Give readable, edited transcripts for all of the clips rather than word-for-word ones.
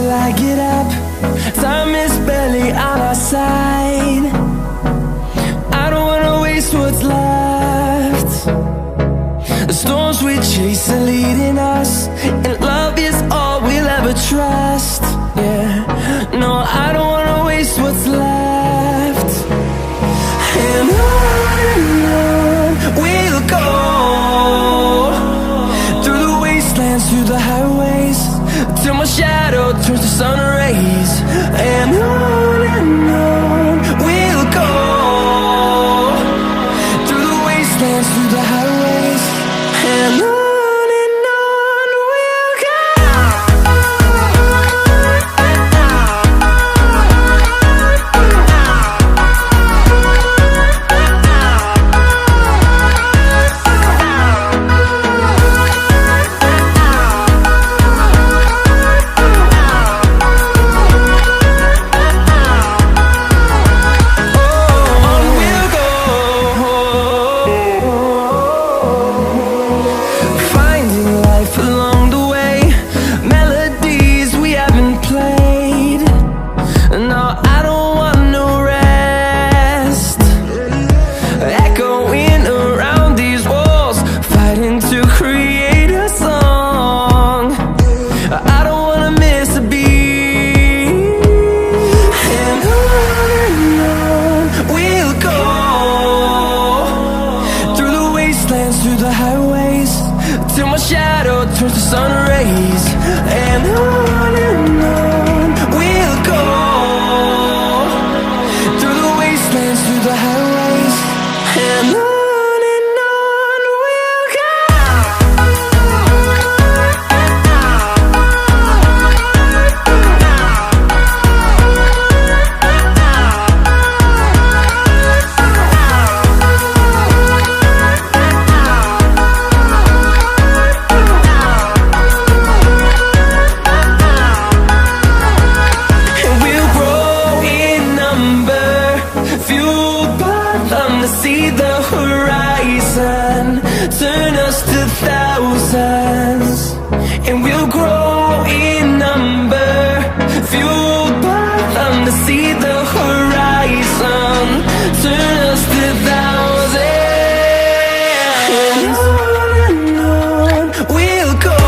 till I get up. Time is barely on our side. I don't wanna waste what's left. The storms we chase are leading us, and love is all we'll ever trust. Yeah, no, I don't wanna waste what's left. And on we'll go, through the wastelands, through the highways, till my shadow turns to sun rays. And on we'll go, through the wastelands, through the highways, and on. Through the highways, till my shadow turns to sun rays. And on we'll go, through the wastelands, through the highways, and on. See the horizon turn us to thousands, and we'll grow in number, fueled by them to see the horizon turn us to thousands. And on we'll go,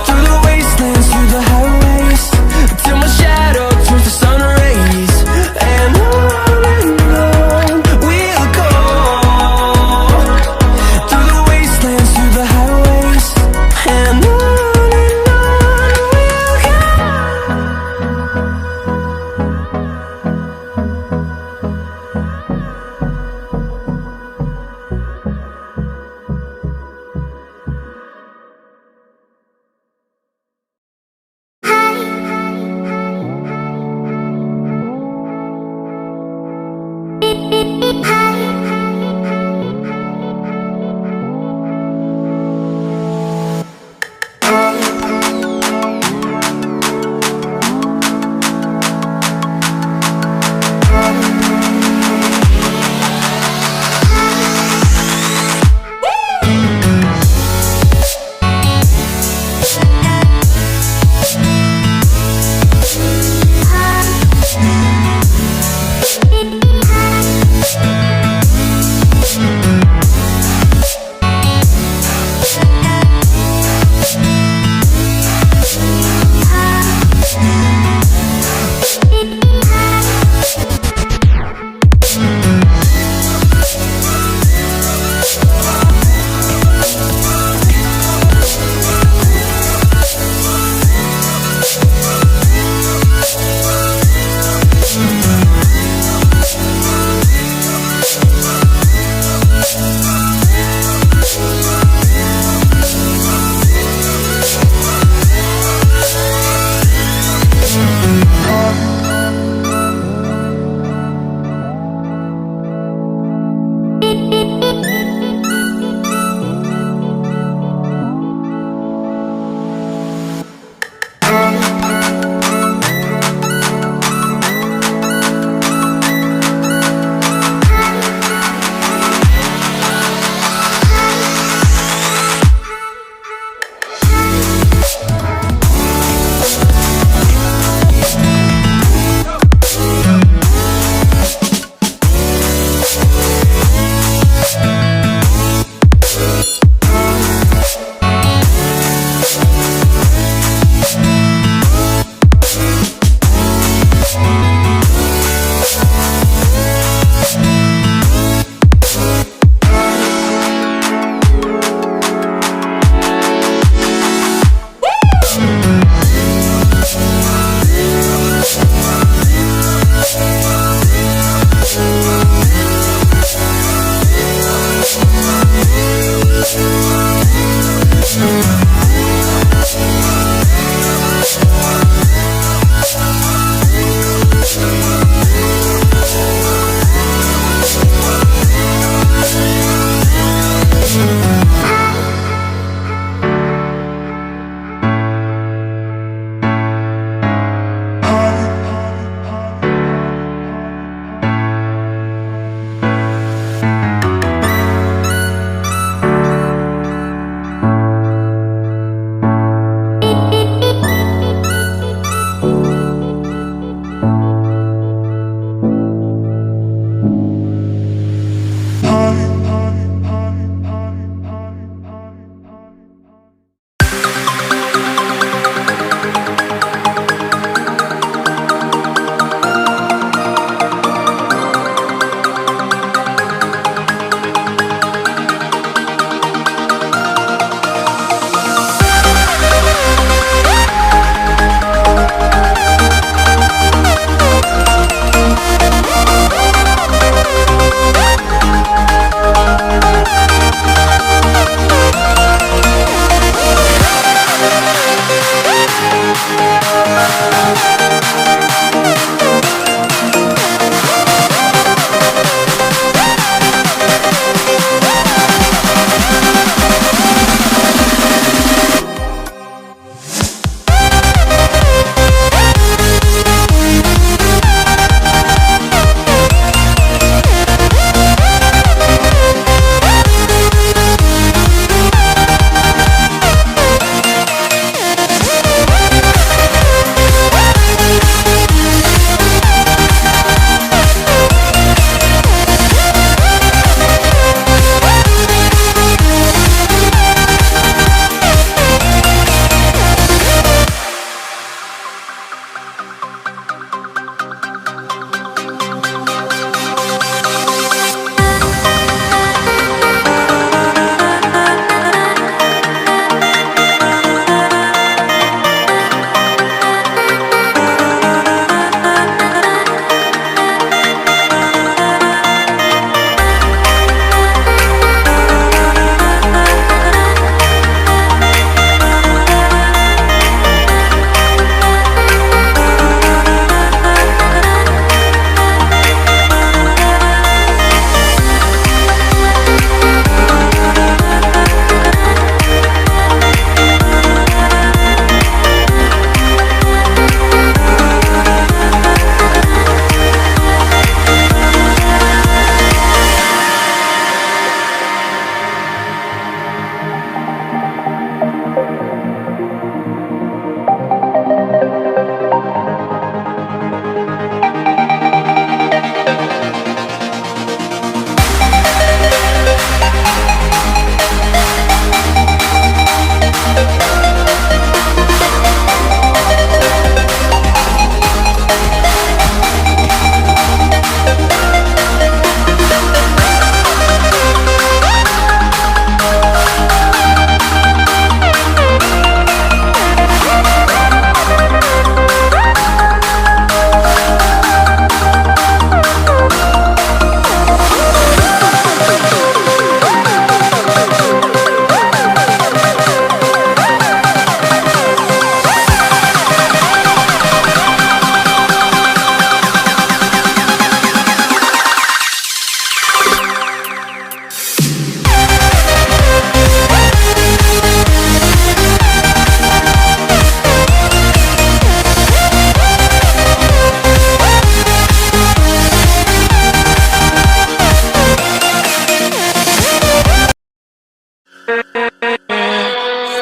through the wastelands, through the highways, till my shadow turns to sun rays. And we'll go, through the wastelands, through the highways, and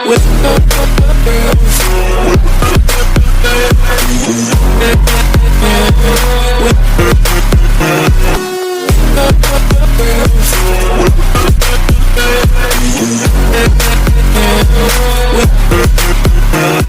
with